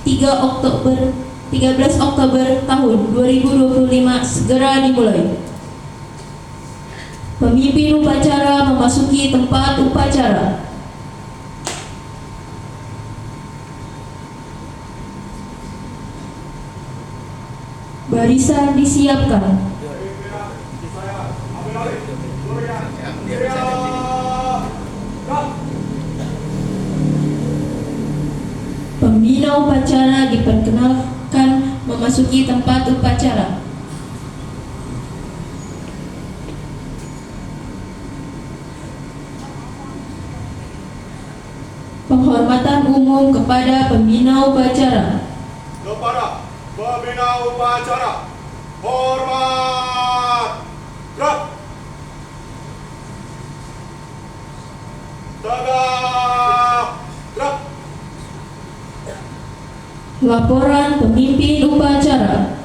3 Oktober 13 Oktober tahun 2025 segera dimulai. Pemimpin upacara memasuki tempat upacara. Barisan disiapkan. Pembina upacara diperkenalkan memasuki tempat upacara. Penghormatan umum kepada pembina upacara. Kepada pembina upacara, hormat. Gerak. Tegak. Gerak. Laporan pemimpin upacara.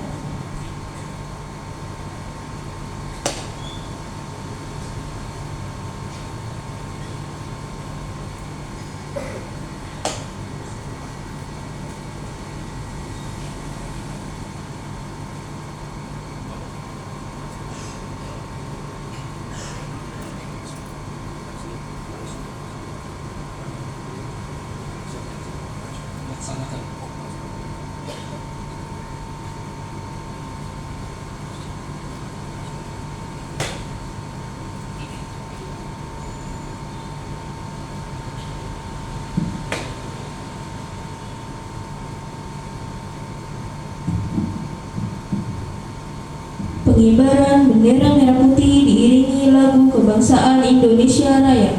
Pengibaran bendera merah putih diiringi lagu kebangsaan Indonesia Raya.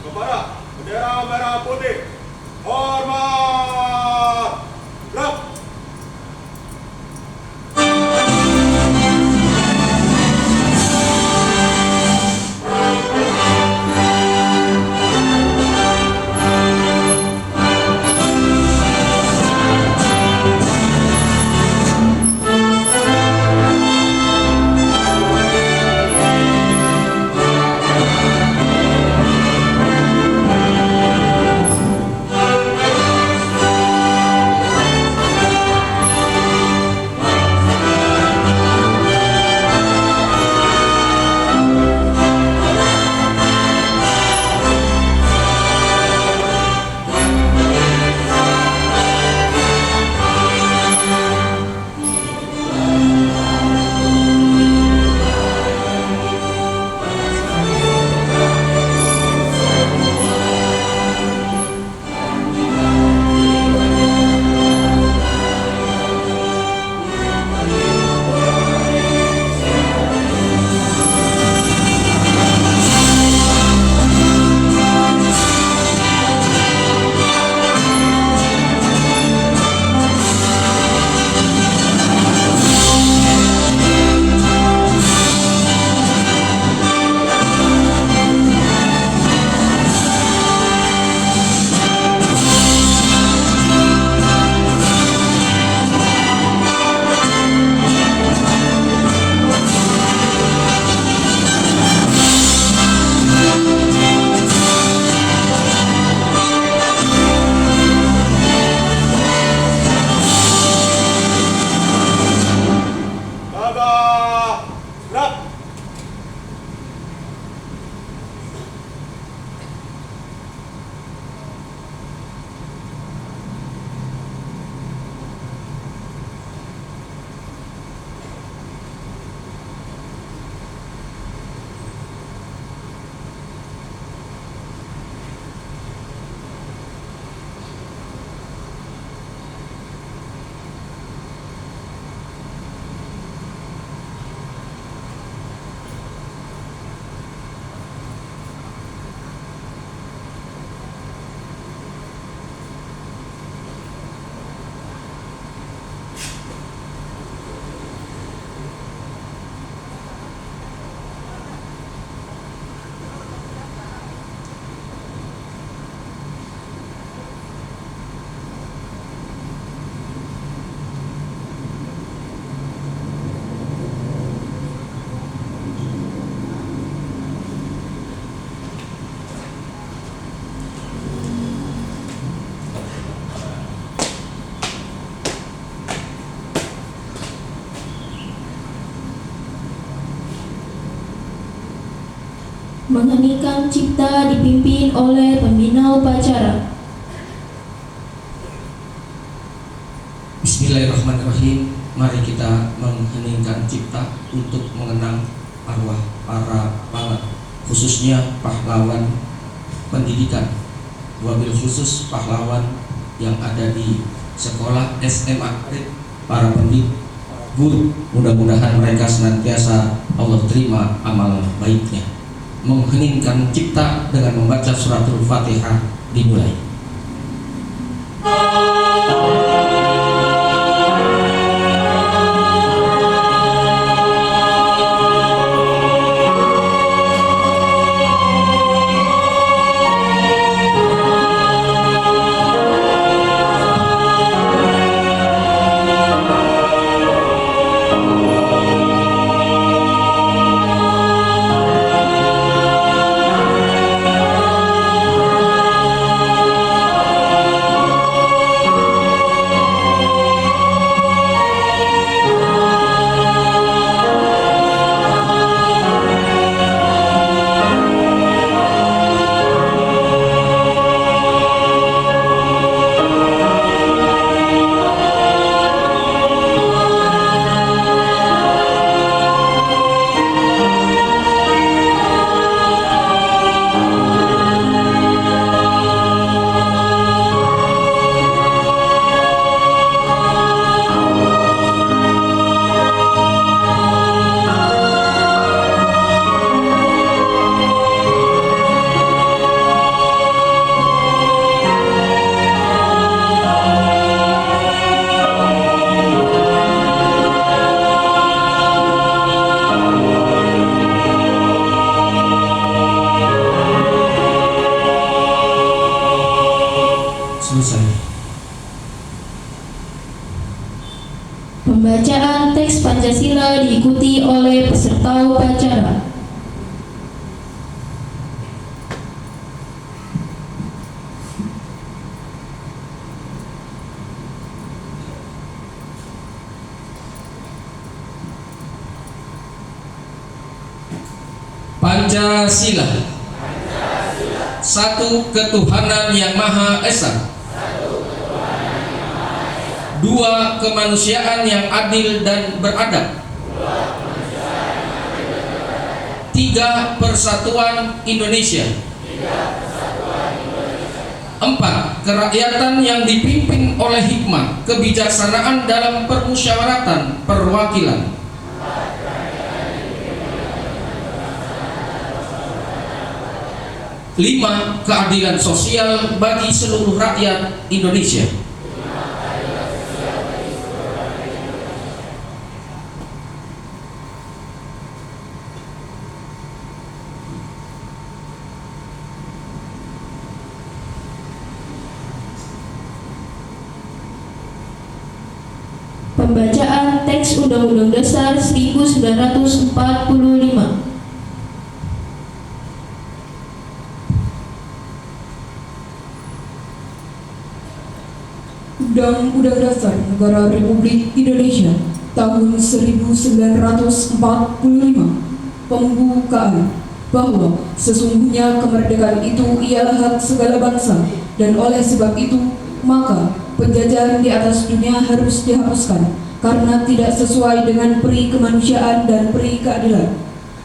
Kepada bendera merah putih, hormat. Gerak. Mengheningkan cipta dipimpin oleh pembina upacara. Bismillahirrahmanirrahim. Mari kita mengheningkan cipta untuk mengenang arwah para pahlawan, khususnya pahlawan pendidikan, wabil khusus pahlawan yang ada di sekolah SMA, para pendidik, guru. Mudah-mudahan mereka senantiasa Allah terima amal baiknya. Mengheningkan cipta dengan membaca suratul Fatihah dimulai. Selesai. Pembacaan teks Pancasila diikuti oleh peserta upacara. Pancasila. Satu ketuhanan yang Maha Esa. Dua kemanusiaan yang adil dan beradab. Tiga persatuan Indonesia. Empat kerakyatan yang dipimpin oleh hikmah kebijaksanaan dalam permusyawaratan perwakilan. Lima keadilan sosial bagi seluruh rakyat Indonesia. Pembacaan teks Undang-Undang Dasar 1945. Undang-Undang Dasar Negara Republik Indonesia tahun 1945 pembukaan bahwa sesungguhnya kemerdekaan itu ialah hak segala bangsa, dan oleh sebab itu maka penjajahan di atas dunia harus dihapuskan karena tidak sesuai dengan peri kemanusiaan dan peri keadilan.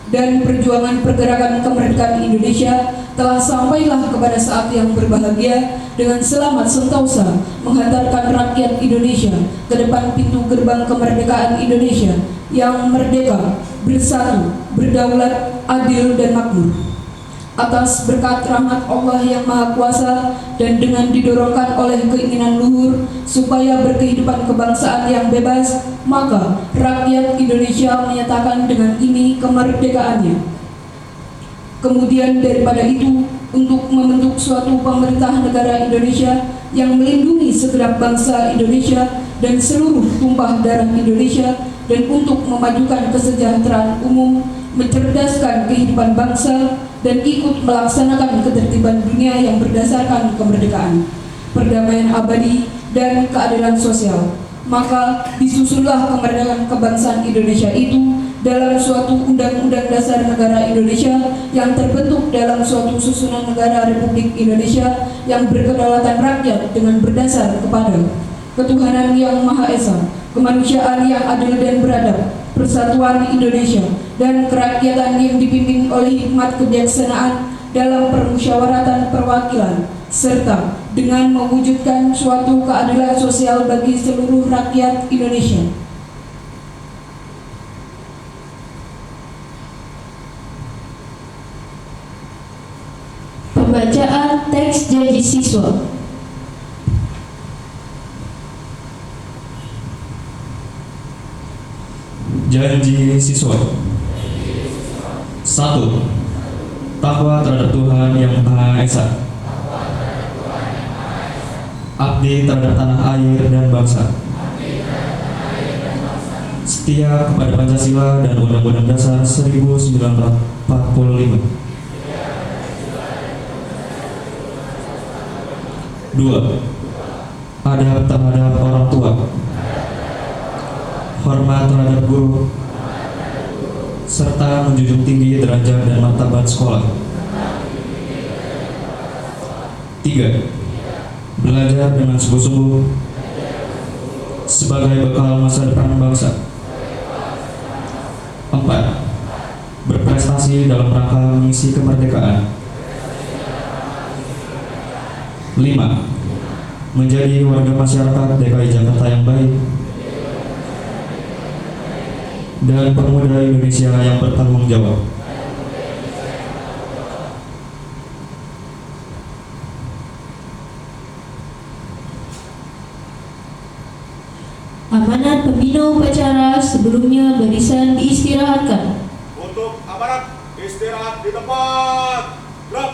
Dan perjuangan pergerakan kemerdekaan Indonesia telah sampailah kepada saat yang berbahagia dengan selamat sentosa menghantarkan rakyat Indonesia ke depan pintu gerbang kemerdekaan Indonesia yang merdeka, bersatu, berdaulat, adil dan makmur. Atas berkat rahmat Allah yang Maha Kuasa dan dengan didorongkan oleh keinginan luhur supaya berkehidupan kebangsaan yang bebas, maka rakyat Indonesia menyatakan dengan ini kemerdekaannya. Kemudian daripada itu, untuk membentuk suatu pemerintah negara Indonesia yang melindungi segenap bangsa Indonesia dan seluruh tumpah darah Indonesia, dan untuk memajukan kesejahteraan umum, mencerdaskan kehidupan bangsa, dan ikut melaksanakan ketertiban dunia yang berdasarkan kemerdekaan, perdamaian abadi, dan keadilan sosial. Maka disusunlah kemerdekaan kebangsaan Indonesia itu dalam suatu Undang-Undang Dasar Negara Indonesia yang terbentuk dalam suatu susunan negara Republik Indonesia yang berkedaulatan rakyat dengan berdasar kepada ketuhanan yang Maha Esa, kemanusiaan yang adil dan beradab, persatuan Indonesia, dan kerakyatan yang dipimpin oleh hikmat kebijaksanaan dalam permusyawaratan perwakilan, serta dengan mewujudkan suatu keadilan sosial bagi seluruh rakyat Indonesia. Pembacaan teks janji siswa. Janji siswa. 1. Takwa terhadap Tuhan Yang Maha Esa. Abdi terhadap tanah air dan bangsa. Setia kepada Pancasila dan Undang-Undang Dasar 1945. 2. Adab terhadap orang tua. Hormat terhadap guru, serta menjunjung tinggi derajat dan martabat sekolah. 3. Belajar dengan sungguh-sungguh sebagai bekal masa depan bangsa. 4. Berprestasi dalam rangka misi kemerdekaan. 5. Menjadi warga masyarakat DKI Jakarta yang baik dan pemuda Indonesia yang bertanggung jawab. Amanat pembina upacara, sebelumnya barisan diistirahatkan. Untuk amanat istirahat di tempat. Gerak.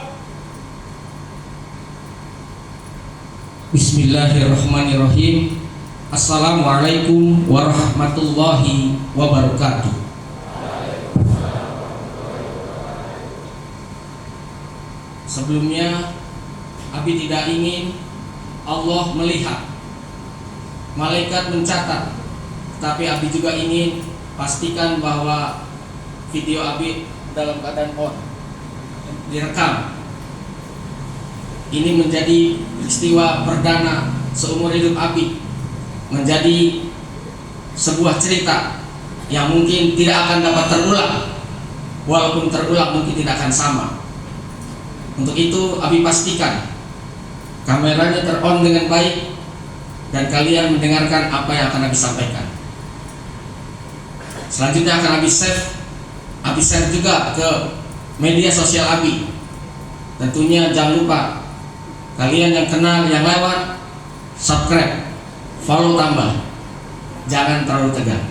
Bismillahirrahmanirrahim. Assalamualaikum warahmatullahi wabarakatuh. Sebelumnya, Abi tidak ingin Allah melihat, malaikat mencatat, tapi Abi juga ingin pastikan bahwa video Abi dalam keadaan on, direkam. Ini menjadi peristiwa perdana seumur hidup Abi, menjadi sebuah cerita yang mungkin tidak akan dapat terulang. Walaupun terulang mungkin tidak akan sama. Untuk itu Abi pastikan kameranya ter-on dengan baik dan kalian mendengarkan apa yang akan Abi sampaikan. Selanjutnya akan Abi share juga ke media sosial Abi. Tentunya jangan lupa kalian yang kenal, yang lewat, subscribe, follow tambah. Jangan terlalu tegang.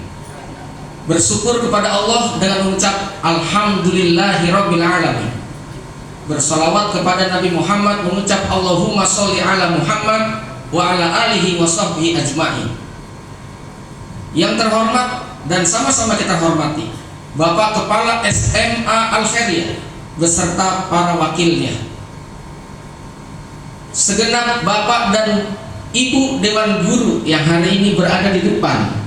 Bersyukur kepada Allah dengan mengucap Alhamdulillahirabbil alamin. Bersalawat kepada Nabi Muhammad, mengucap Allahumma sholli ala Muhammad wa ala alihi wa sahbihi ajma'in. Yang terhormat dan sama-sama kita hormati Bapak Kepala SMA Al-Khairiyah beserta para wakilnya, segenap Bapak dan Ibu Dewan Guru yang hari ini berada di depan,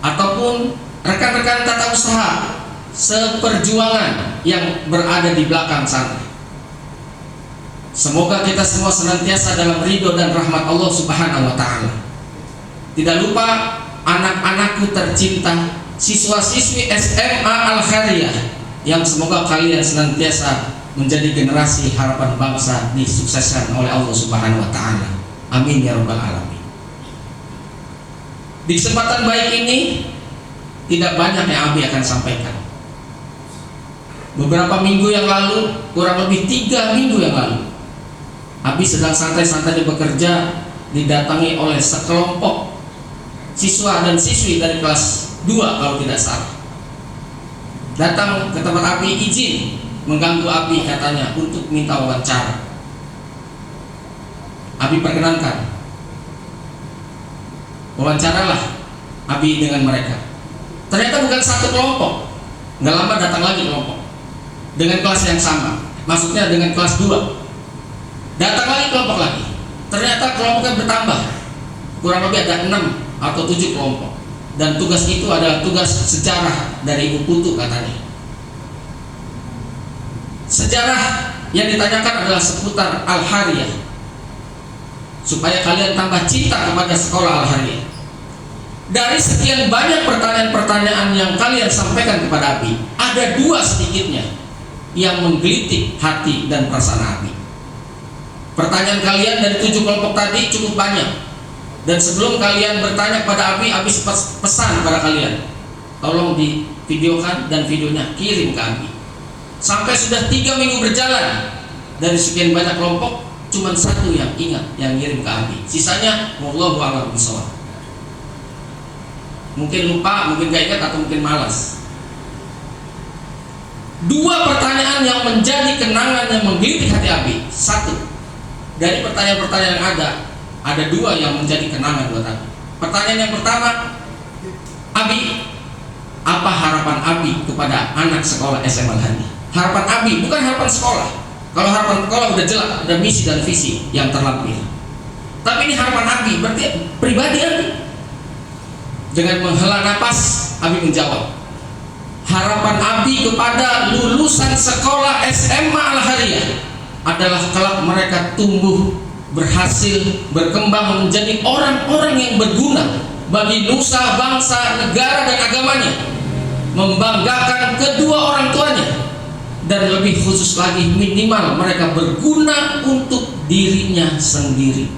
ataupun rekan-rekan tata usaha seperjuangan yang berada di belakang sana. Semoga kita semua senantiasa dalam ridho dan rahmat Allah Subhanahu wa ta'ala. Tidak lupa anak-anakku tercinta, siswa-siswi SMA Al-Khairiyah, yang semoga kalian senantiasa menjadi generasi harapan bangsa disukseskan oleh Allah Subhanahu wa ta'ala. Amin ya rabbal alamin. Di kesempatan baik ini tidak banyak yang Abi akan sampaikan. Beberapa minggu yang lalu, kurang lebih 3 minggu yang lalu, Abi sedang santai-santai bekerja, didatangi oleh sekelompok siswa dan siswi dari kelas 2 kalau tidak salah. Datang ke tempat Abi, izin mengganggu Abi katanya untuk minta wawancara. Abi perkenankan, wawancaralah Abi dengan mereka. Ternyata bukan satu kelompok. Nggak lama datang lagi kelompok dengan kelas yang sama, maksudnya dengan kelas 2. Datang lagi kelompok lagi. Ternyata kelompoknya bertambah, kurang lebih ada 6 atau 7 kelompok. dan tugas itu adalah tugas sejarah dari Ibu Putu katanya. Sejarah yang ditanyakan adalah seputar Al-Hariyah, supaya kalian tambah cinta kepada sekolah Al-Hariyah. Dari sekian banyak pertanyaan-pertanyaan yang kalian sampaikan kepada Abi, ada 2 sedikitnya yang menggelitik hati dan perasaan Abi. Pertanyaan kalian dari 7 kelompok tadi cukup banyak, dan sebelum kalian bertanya kepada Abi pesan kepada kalian, tolong divideokan dan videonya kirim ke Abi. Sampai sudah 3 minggu berjalan, dari sekian banyak kelompok cuma 1 yang ingat, yang ngirim ke Abi. Sisanya wallahu a'lam bishawab. Mungkin lupa, mungkin gak ingat, atau mungkin malas. 2 pertanyaan yang menjadi kenangan yang menggelitik hati Abi. 1, dari pertanyaan-pertanyaan yang ada 2 yang menjadi kenangan buat Abi. Pertanyaan yang pertama, Abi, apa harapan Abi kepada anak sekolah SMA Al-Hariyah? Harapan Abi, bukan harapan sekolah. Kalau harapan sekolah udah jelas, ada misi dan visi yang terlampir. Tapi ini harapan Abi, berarti pribadi Abi. Dengan menghela napas, Abi menjawab, harapan Abi kepada lulusan sekolah SMA Al-Hariyah adalah kelak mereka tumbuh, berhasil, berkembang menjadi orang-orang yang berguna bagi nusa, bangsa, negara, dan agamanya, membanggakan kedua orang tuanya, dan lebih khusus lagi minimal mereka berguna untuk dirinya sendiri.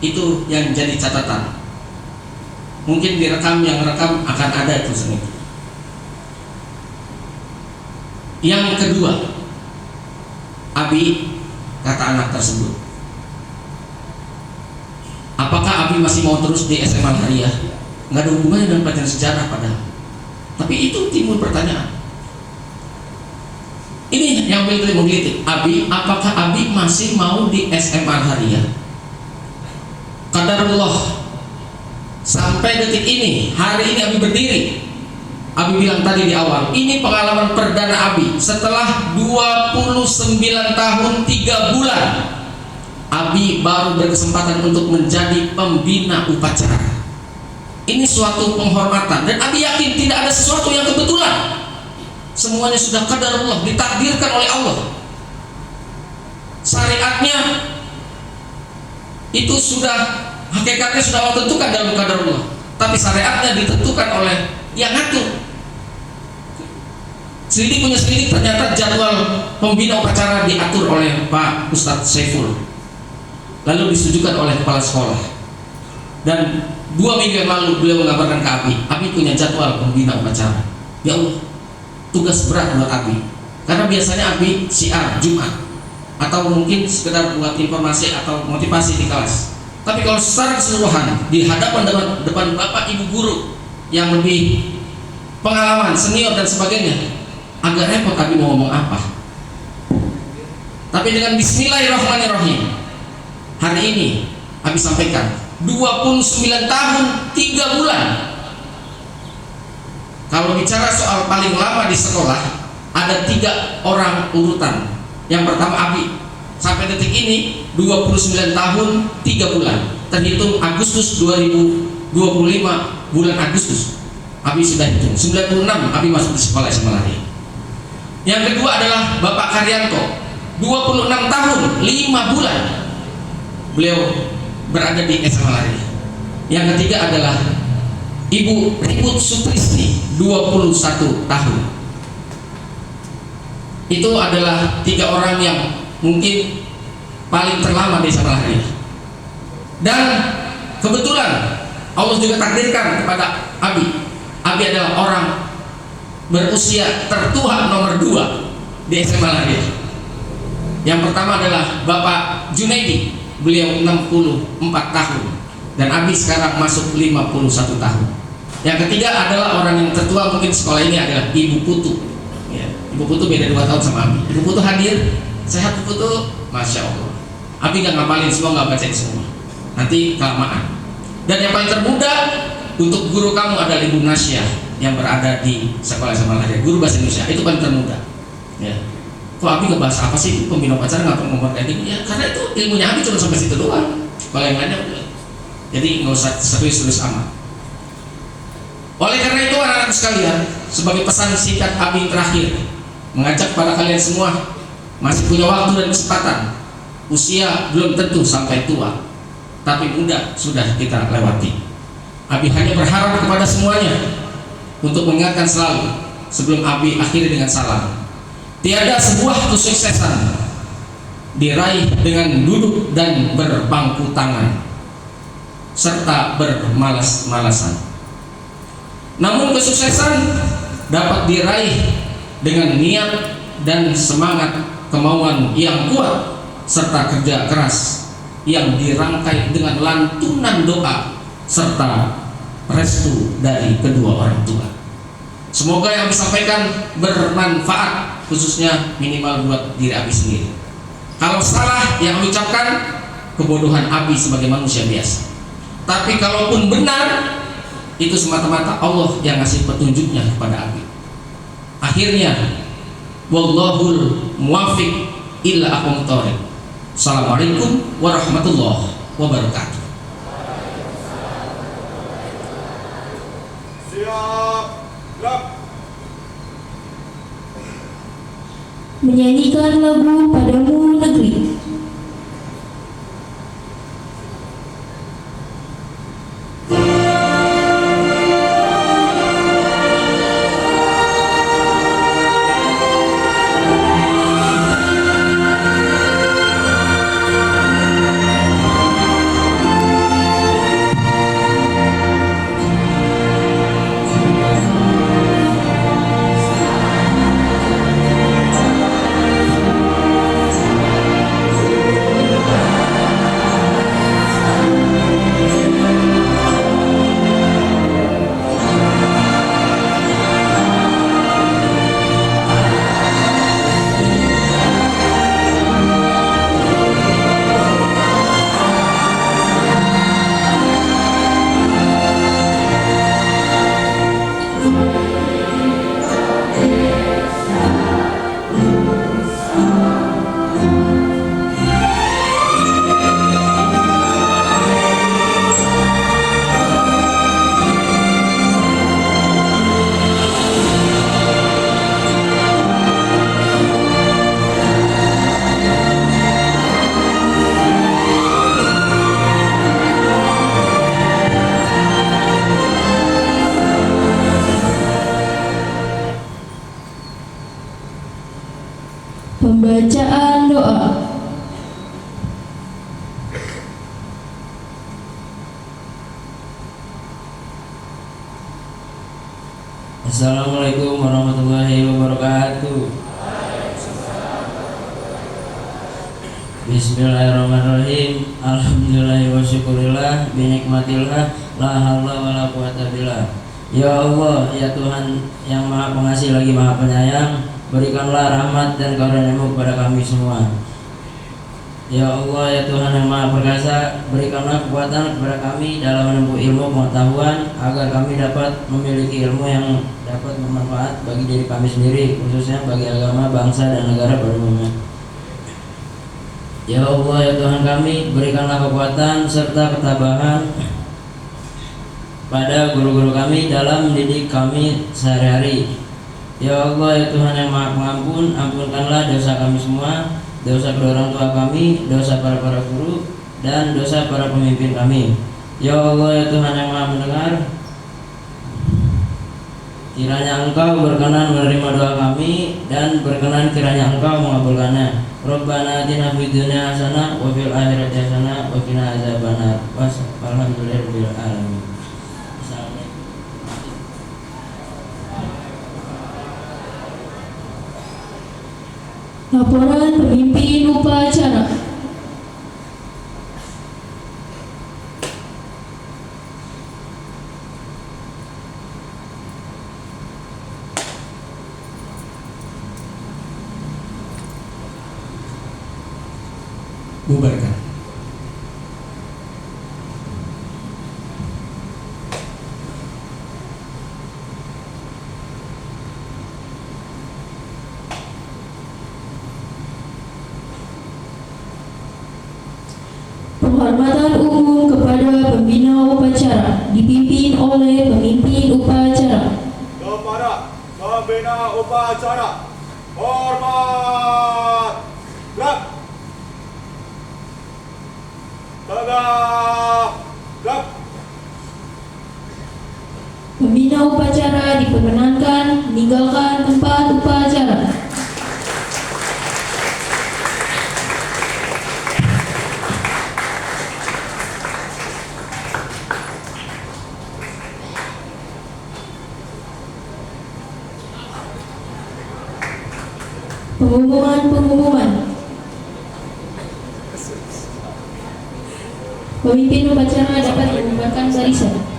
Itu yang jadi catatan. Mungkin direkam, yang rekam akan ada tulisan itu. Yang kedua, Abi, kata anak tersebut, apakah Abi masih mau terus di SMA Al-Hariyah? Nggak ada hubungannya dengan pelajaran sejarah padahal. Tapi itu timbul pertanyaan. Ini yang menggelitik. Abi, apakah Abi masih mau di SMA Al-Hariyah? Qadarullah, sampai detik ini, hari ini Abi berdiri, Abi bilang tadi di awal, ini pengalaman perdana Abi setelah 29 tahun 3 bulan. Abi baru berkesempatan untuk menjadi pembina upacara. Ini suatu penghormatan, dan Abi yakin tidak ada sesuatu yang kebetulan. Semuanya sudah qadarullah, ditakdirkan oleh Allah. Syariatnya itu sudah, hakikatnya sudah Allah tentukan dalam qadarullah, tapi syariatnya ditentukan oleh yang ngatur. Selidik punya selidik, ternyata jadwal pembina upacara diatur oleh Pak Ustadz Saiful, lalu disetujukan oleh kepala sekolah. Dan 2 minggu yang lalu beliau mengabarkan ke Abi punya jadwal pembina upacara. Ya Allah, tugas berat buat Abi, karena biasanya Abi syiar Jumat, atau mungkin sekedar buat informasi atau motivasi di kelas. Tapi kalau secara keseluruhan di hadapan depan bapak ibu guru yang lebih pengalaman, senior dan sebagainya, agak repot Abi mau ngomong apa. Tapi dengan Bismillahirrahmanirrahim, hari ini Abi sampaikan 29 tahun 3 bulan. Kalau bicara soal paling lama di sekolah, ada 3 orang urutan. Yang pertama Abi, sampai detik ini 29 tahun 3 bulan, terhitung Agustus 2025, bulan Agustus Abi sudah hitung 96 Abi masuk di sekolah SMA Al-Hariyah. Yang kedua adalah Bapak Karyanto, 26 tahun 5 bulan beliau berada di SMA Al-Hariyah. Yang ketiga adalah Ibu Ribut Sutrisni, 21 tahun. Itu adalah 3 orang yang mungkin paling terlama di SMA Al-Hariyah. Dan kebetulan Allah juga takdirkan kepada Abi adalah orang berusia tertua nomor 2 di SMA Al-Hariyah. Yang pertama adalah Bapak Junaidi, beliau 64 tahun, dan Abi sekarang masuk 51 tahun. Yang ketiga adalah orang yang tertua mungkin sekolah ini adalah Ibu Putu. Ya, Ibu Putu beda 2 tahun sama Abi. Ibu Putu hadir, sehat Ibu Putu, Masya Allah. Abi nggak ngapalin semua, nggak bacain semua, nanti kelamaan. Dan yang paling termuda untuk guru kamu adalah Ibu Nasya yang berada di sekolah SMA Al-Hariyah, guru bahasa Indonesia, itu paling termuda. Ya. Kok Abi ngebahas apa sih pembina upacara, nggak ngomong kayak gini? Ya karena itu ilmunya Abi cuma sampai situ doang. Kalau yang lainnya udah. Jadi nggak usah serius-serius amat. sekalian, sebagai pesan singkat Abi terakhir, mengajak pada kalian semua, masih punya waktu dan kesempatan. Usia belum tentu sampai tua, tapi muda sudah kita lewati. Abi hanya berharap kepada semuanya untuk mengingatkan selalu, sebelum Abi akhiri dengan salam, tiada sebuah kesuksesan diraih dengan duduk dan berpangku tangan serta bermalas-malasan. Namun kesuksesan dapat diraih dengan niat dan semangat, kemauan yang kuat serta kerja keras yang dirangkai dengan lantunan doa serta restu dari kedua orang tua. Semoga yang disampaikan bermanfaat, khususnya minimal buat diri Abi sendiri. Kalau salah yang mengucapkan, kebodohan Abi sebagai manusia biasa. Tapi kalaupun benar, itu semata-mata Allah yang ngasih petunjuknya kepada Abi. Akhirnya, wallahul muwafiq illa aqwamut thoriq. Assalamualaikum warahmatullahi wabarakatuh. Siap. Gerak. Menyanyikan lagu Padamu Negeri. Pembacaan doa. Assalamualaikum warahmatullahi wabarakatuh. Bismillahirrahmanirrahim. Alhamdulillahi wa syukurillah binikmatillah la haula wala quwata billah. Ya Allah, ya Tuhan yang Maha Pengasih lagi Maha Penyayang, berikanlah rahmat dan karunia-Mu kepada kami semua. Ya Allah, ya Tuhan yang Maha Perkasa, berikanlah kekuatan kepada kami dalam menempuh ilmu pengetahuan, agar kami dapat memiliki ilmu yang dapat bermanfaat bagi diri kami sendiri, khususnya bagi agama, bangsa, dan negara pada umumnya. Ya Allah, ya Tuhan kami, berikanlah kekuatan serta ketabahan pada guru-guru kami dalam mendidik kami sehari-hari. Ya Allah, ya Tuhan yang Maha Pengampun, ampunkanlah dosa kami semua, dosa kedua orang tua kami, dosa para guru, dan dosa para pemimpin kami. Ya Allah, ya Tuhan yang Maha Mendengar, kiranya Engkau berkenan menerima doa kami, dan berkenan kiranya Engkau mengabulkannya. Rabbana atina fid dunya hasanah wa fil akhirati hasanah wa qina adzabannar. Walhamdulillahirabbil alamin. Laporan pemimpin upacara. Bubarkan. Penghormatan umum kepada pembina upacara dipimpin oleh pemimpin upacara. Pembina upacara. Hormat. Gerak. Tegak. Gerak. Pembina upacara diperkenankan meninggalkan tempat upacara. Pengumuman. Pemimpin upacara dapat membubarkan barisan.